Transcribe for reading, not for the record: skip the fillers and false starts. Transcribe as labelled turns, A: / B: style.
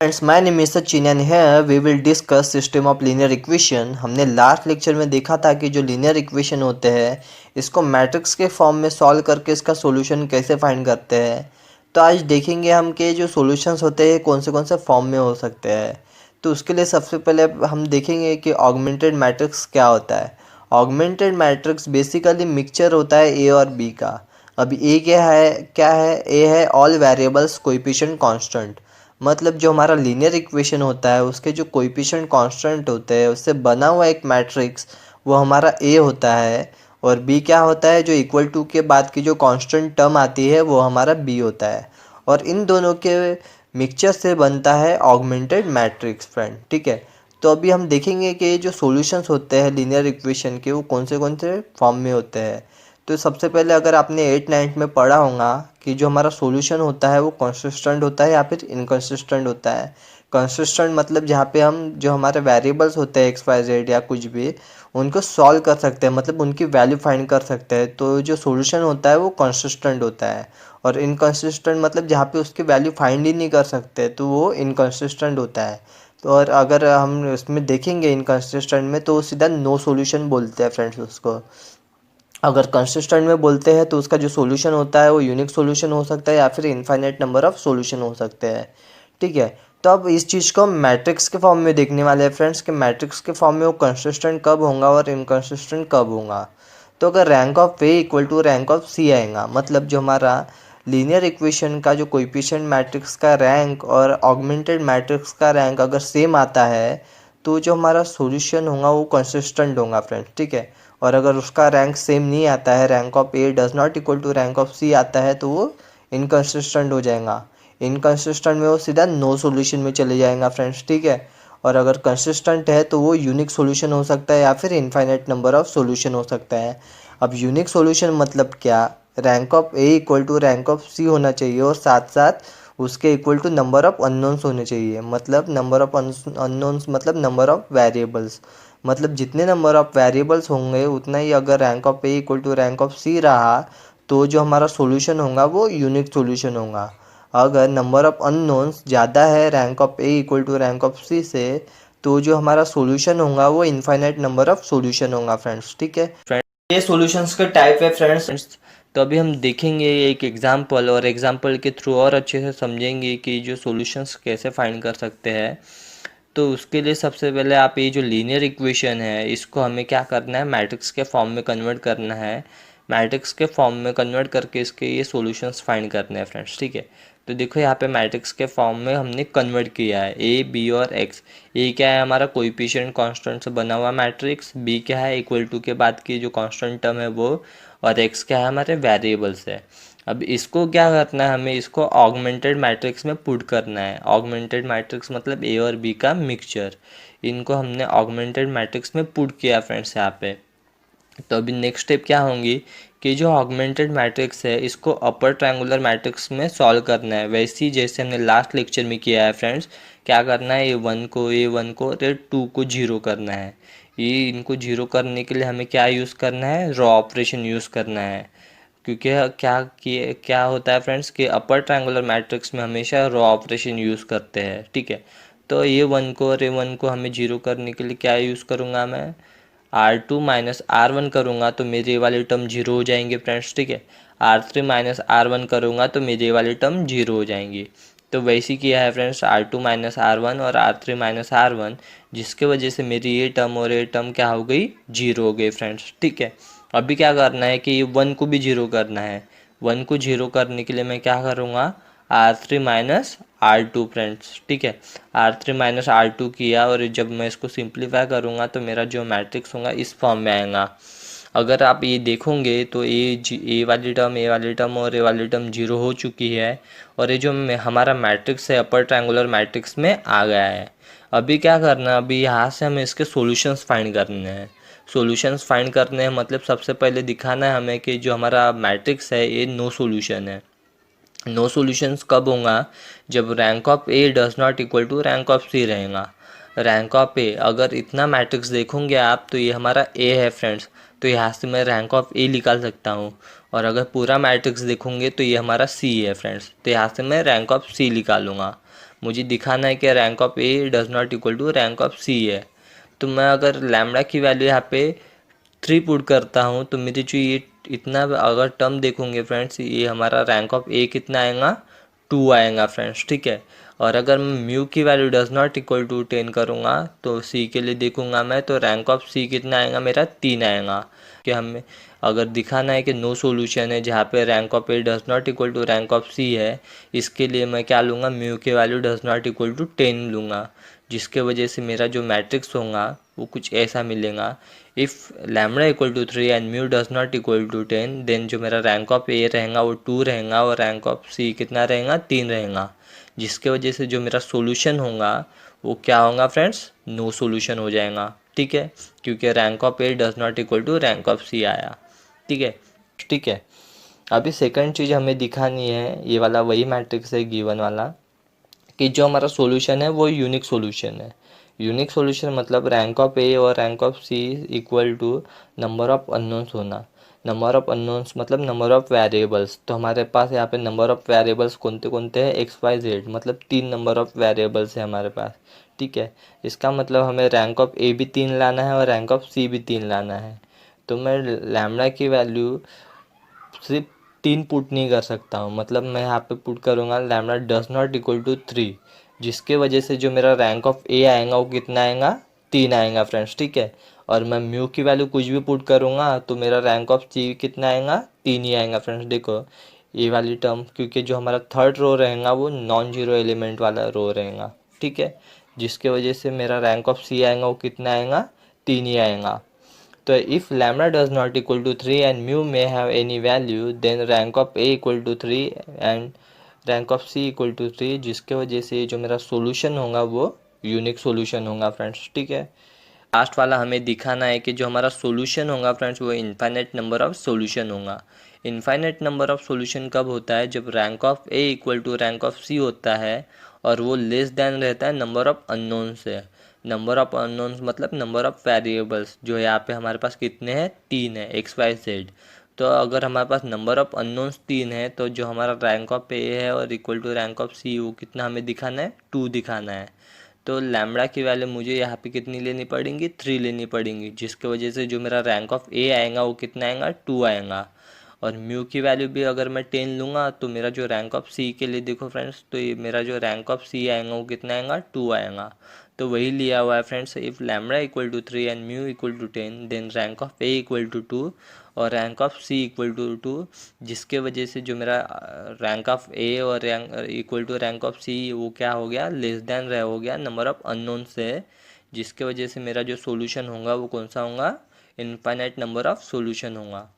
A: Friends, my name is Sachin and here we will discuss system of linear equation. हमने last lecture में देखा था कि जो लीनियर इक्वेशन होते हैं इसको मैट्रिक्स के फॉर्म में सॉल्व करके इसका सॉल्यूशन कैसे फाइंड करते हैं। तो आज देखेंगे हम कि जो सॉल्यूशंस होते हैं कौन से फॉर्म में हो सकते हैं। तो उसके लिए सबसे पहले हम देखेंगे कि ऑगमेंटेड मैट्रिक्स क्या होता है। ऑगमेंटेड मैट्रिक्स बेसिकली मिक्सचर होता है ए और बी का। अब ए क्या है ए है ऑल वेरिएबल्स कोएफिशिएंट कांस्टेंट। मतलब जो हमारा लीनियर इक्वेशन होता है उसके जो कोएफिशिएंट कांस्टेंट होते हैं उससे बना हुआ एक मैट्रिक्स वो हमारा ए होता है। और बी क्या होता है, जो इक्वल टू के बाद की जो कांस्टेंट टर्म आती है वो हमारा बी होता है। और इन दोनों के मिक्सचर से बनता है ऑगमेंटेड मैट्रिक्स फ्रेंड। ठीक है, तो अभी हम देखेंगे कि जो सॉल्यूशंस होते हैं लीनियर इक्वेशन के वो कौन से फॉर्म में होते हैं। तो सबसे पहले अगर आपने 8 9 में पढ़ा होगा कि जो हमारा सॉल्यूशन होता है वो कंसिस्टेंट होता है या फिर इनकंसिस्टेंट होता है। कंसिस्टेंट मतलब जहाँ पे हम जो हमारे वेरिएबल्स होते हैं एक्स वाई जेड या कुछ भी उनको सॉल्व कर सकते हैं, मतलब उनकी वैल्यू फाइंड कर सकते हैं। तो जो सॉल्यूशन होता है वो कंसिस्टेंट होता है। और इनकंसिस्टेंट मतलब जहाँ पे उसकी वैल्यू फाइंड ही नहीं कर सकते तो वो इनकंसिस्टेंट होता है। तो और अगर हम इसमें देखेंगे इनकंसिस्टेंट में तो सीधा नो सॉल्यूशन बोलते हैं फ्रेंड्स उसको। अगर कंसिस्टेंट में बोलते हैं तो उसका जो सॉल्यूशन होता है वो यूनिक सॉल्यूशन हो सकता है या फिर इनफाइनाइट नंबर ऑफ सॉल्यूशन हो सकते हैं। ठीक है, तो अब इस चीज़ को हम मैट्रिक्स के फॉर्म में देखने वाले हैं फ्रेंड्स कि मैट्रिक्स के फॉर्म में वो कंसिस्टेंट कब होगा और इनकंसिस्टेंट कब होगा। तो अगर rank of A equal to rank of C आएगा, मतलब जो हमारा लीनियर इक्वेशन का जो कोएफिशिएंट मैट्रिक्स का रैंक और ऑगमेंटेड मैट्रिक्स का रैंक अगर सेम आता है तो जो हमारा सॉल्यूशन होगा वो कंसिस्टेंट होगा फ्रेंड्स। ठीक है, और अगर उसका रैंक सेम नहीं आता है, rank of A does not equal to rank of C आता है तो वो इनकंसिस्टेंट हो जाएगा। इनकंसिस्टेंट में वो सीधा नो सॉल्यूशन में चले जाएगा फ्रेंड्स। ठीक है, और अगर कंसिस्टेंट है तो वो यूनिक सॉल्यूशन हो सकता है या फिर इनफाइनाइट नंबर ऑफ सॉल्यूशन हो सकता है। अब यूनिक सॉल्यूशन मतलब क्या, rank of A equal to rank of C होना चाहिए और साथ साथ उसके equal to number of unknowns होने चाहिए। मतलब नंबर ऑफ अननोन्स मतलब नंबर ऑफ वेरिएबल्स, मतलब जितने नंबर ऑफ वेरिएबल्स होंगे उतना ही अगर rank of A equal to rank of C रहा तो जो हमारा सॉल्यूशन होगा वो यूनिक सॉल्यूशन होगा। अगर नंबर ऑफ अननोन्स ज़्यादा है rank of A equal to rank of C से तो जो हमारा सॉल्यूशन होगा वो इनफाइनाइट नंबर ऑफ सॉल्यूशन होगा फ्रेंड्स। ठीक है फ्रेंड्स, ये सॉल्यूशंस के टाइप है फ्रेंड्स। तो अभी हम देखेंगे एक एग्जांपल और एग्जांपल के थ्रू और अच्छे से समझेंगे कि जो सॉल्यूशंस कैसे फाइंड कर सकते हैं। तो उसके लिए सबसे पहले आप ये जो लीनियर इक्वेशन है इसको हमें क्या करना है, मैट्रिक्स के फॉर्म में कन्वर्ट करना है। मैट्रिक्स के फॉर्म में कन्वर्ट करके इसके ये सॉल्यूशंस फाइंड करने हैं फ्रेंड्स। ठीक है, तो देखो यहाँ पे मैट्रिक्स के फॉर्म में हमने कन्वर्ट किया है ए बी और एक्स। ए क्या है हमारा कोएफिशिएंट कांस्टेंट से बना हुआ मैट्रिक्स, बी क्या है इक्वल टू के बाद की जो कांस्टेंट टर्म है वो, और एक्स क्या है हमारे वेरिएबल्स है। अब इसको क्या करना है, हमें इसको ऑगमेंटेड मैट्रिक्स में पुट करना है। ऑगमेंटेड मैट्रिक्स मतलब ए और बी का मिक्सचर, इनको हमने ऑगमेंटेड मैट्रिक्स में पुट किया फ्रेंड्स यहाँ पे। तो अभी नेक्स्ट स्टेप क्या होंगी कि जो ऑगमेंटेड मैट्रिक्स है इसको अपर ट्रायंगुलर मैट्रिक्स में सॉल्व करना है, वैसे ही जैसे हमने लास्ट लेक्चर में किया है फ्रेंड्स। क्या करना है, ए वन को और ए 2 को जीरो करना है। ये इनको जीरो करने के लिए हमें क्या यूज़ करना है, रॉ ऑपरेशन यूज़ करना है। क्योंकि क्या होता है फ्रेंड्स कि अपर ट्रायंगुलर मैट्रिक्स में हमेशा रॉ ऑपरेशन यूज़ करते हैं। ठीक है, तो ये वन को और ए वन को हमें जीरो करने के लिए क्या यूज़ करूँगा मैं, R2 माइनस R1 करूँगा तो मेरे वाले टर्म जीरो हो जाएंगे फ्रेंड्स। ठीक है, R3 माइनस R1 करूँगा तो मेरे वाले टर्म जीरो हो जाएंगी। तो वैसे ही किया है फ्रेंड्स, R2 माइनस R1 और R3 माइनस R1, जिसके वजह से मेरी ये टर्म और ये टर्म क्या हो गई, जीरो हो गई फ्रेंड्स। ठीक है, अभी क्या करना है कि ये वन को भी जीरो करना है। वन को जीरो करने के लिए मैं क्या करूँगा, R3 माइनस R2 फ्रेंड्स। ठीक है, R3 माइनस R2 किया और जब मैं इसको सिंप्लीफाई करूँगा तो मेरा जो मैट्रिक्स होगा इस फॉर्म में आएगा। अगर आप ये देखोगे तो ए वाली टर्म और ए वाली टर्म जीरो हो चुकी है और ये जो हमारा मैट्रिक्स है अपर ट्रायंगुलर मैट्रिक्स में आ गया है। अभी क्या करना है, अभी यहाँ से हमें इसके सॉल्यूशंस फाइंड करने हैं। सॉल्यूशंस फाइंड करने हैं मतलब सबसे पहले दिखाना है हमें कि जो हमारा मैट्रिक्स है ये नो सॉल्यूशन है। नो सॉल्यूशंस कब होगा, जब rank of A does not equal to rank of C रहेगा। रैंक ऑफ ए, अगर इतना मैट्रिक्स देखोगे आप तो ये हमारा ए है फ्रेंड्स, तो यहाँ से मैं रैंक ऑफ ए निकाल सकता हूँ। और अगर पूरा मैट्रिक्स देखोगे तो ये हमारा सी है फ्रेंड्स, तो यहाँ से मैं रैंक ऑफ सी निकालूंगा। मुझे दिखाना है कि rank of A does not equal to rank of C है। तो मैं अगर लैम्बडा की वैल्यू यहाँ पे 3 पुट करता हूँ तो मेरी जो ये इतना अगर टर्म देखोगे फ्रेंड्स, ये हमारा रैंक ऑफ ए कितना आएगा, 2 आएगा फ्रेंड्स, ठीक है। और अगर मैं म्यू की value does not equal to 10 करूँगा तो सी के लिए देखूंगा मैं, तो रैंक ऑफ सी कितना आएगा, मेरा 3 आएगा। कि हमें अगर दिखाना है कि नो सॉल्यूशन है जहाँ पे rank of A does not equal to rank of C है, इसके लिए मैं क्या लूँगा, म्यू की value does not equal to 10 लूँगा, जिसके वजह से मेरा जो मैट्रिक्स होगा वो कुछ ऐसा मिलेगा। If lambda equal to 3 and mu does not equal to 10, then जो मेरा रैंक ऑफ ए रहेगा वो 2 रहेगा और रैंक ऑफ सी कितना रहेगा, 3 रहेगा, जिसके वजह से जो मेरा सोल्यूशन होगा वो क्या होगा फ्रेंड्स, नो सोल्यूशन हो जाएगा, ठीक है, क्योंकि rank of A does not equal to rank of C आया, ठीक है। ठीक है, अभी सेकंड चीज़ हमें दिखानी है, ये वाला वही मैट्रिक्स है गिवन वाला, कि जो हमारा सॉल्यूशन है वो यूनिक सॉल्यूशन है। यूनिक सॉल्यूशन मतलब रैंक ऑफ ए और rank of C equal to number of unknowns होना। नंबर ऑफ अननोन्स मतलब नंबर ऑफ वेरिएबल्स। तो हमारे पास यहाँ पे नंबर ऑफ वेरिएबल्स कौन कौनते हैं, एक्स वाई जेड, मतलब 3 नंबर ऑफ वेरिएबल्स है हमारे पास, ठीक है। इसका मतलब हमें रैंक ऑफ ए भी 3 लाना है और रैंक ऑफ सी भी 3 लाना है। तो मैं लैम्बडा की वैल्यू सिर्फ 3 पुट नहीं कर सकता हूँ, मतलब मैं यहाँ पे पुट करूँगा lambda does not equal to 3, जिसके वजह से जो मेरा रैंक ऑफ ए आएगा वो कितना आएगा, 3 आएगा फ्रेंड्स, ठीक है। और मैं म्यू की वैल्यू कुछ भी पुट करूँगा तो मेरा रैंक ऑफ सी कितना आएगा, 3 ही आएगा फ्रेंड्स। देखो ये वाली टर्म, क्योंकि जो हमारा थर्ड रो रहेगा वो नॉन जीरो एलिमेंट वाला रो रहेगा, ठीक है, जिसके वजह से मेरा रैंक ऑफ सी आएगा वो कितना आएगा, 3 ही आएगा। तो if lambda does not equal to 3 and mu may have any value, then rank of a equal to 3 and rank of c equal to 3, जिसके वजह से जो मेरा सॉल्यूशन होगा वो यूनिक सॉल्यूशन होगा फ्रेंड्स, ठीक है। लास्ट वाला हमें दिखाना है कि जो हमारा सॉल्यूशन होगा फ्रेंड्स वो इनफाइनाइट नंबर ऑफ सॉल्यूशन होगा। इनफाइनाइट नंबर ऑफ सॉल्यूशन कब होता है, जब rank of A equal to rank of C होता है और वो लेस देन रहता है नंबर ऑफ अननोन से। नंबर ऑफ अननोन्स मतलब नंबर ऑफ वेरिएबल्स, जो यहाँ पे हमारे पास कितने हैं, 3 है, एक्स वाई जेड। तो अगर हमारे पास नंबर ऑफ अननोन्स 3 है तो जो हमारा रैंक ऑफ ए है और equal to rank of C, वो कितना हमें दिखाना है, 2 दिखाना है। तो लैम्बडा की वैल्यू मुझे यहाँ पे कितनी लेनी पड़ेंगी, 3 लेनी पड़ेंगी, जिसकी वजह से जो मेरा रैंक ऑफ ए आएगा वो कितना आएगा, 2 आएगा। और म्यू की वैल्यू भी अगर मैं 10 लूँगा तो मेरा जो रैंक ऑफ सी के लिए देखो फ्रेंड्स, तो ये मेरा जो रैंक ऑफ सी आएगा वो कितना आएगा, 2 आएगा। तो वही लिया हुआ है friends, if lambda equal to 3 and mu equal to 10, then rank of A equal to 2 और rank of C equal to 2, जिसके वजह से जो मेरा रैंक ऑफ ए और rank equal to rank of C वो क्या हो गया, लेस देन रह हो गया नंबर ऑफ अननोन से, जिसके वजह से मेरा जो सॉल्यूशन होगा वो कौन सा होगा, इनफाइनाइट नंबर ऑफ सॉल्यूशन होगा।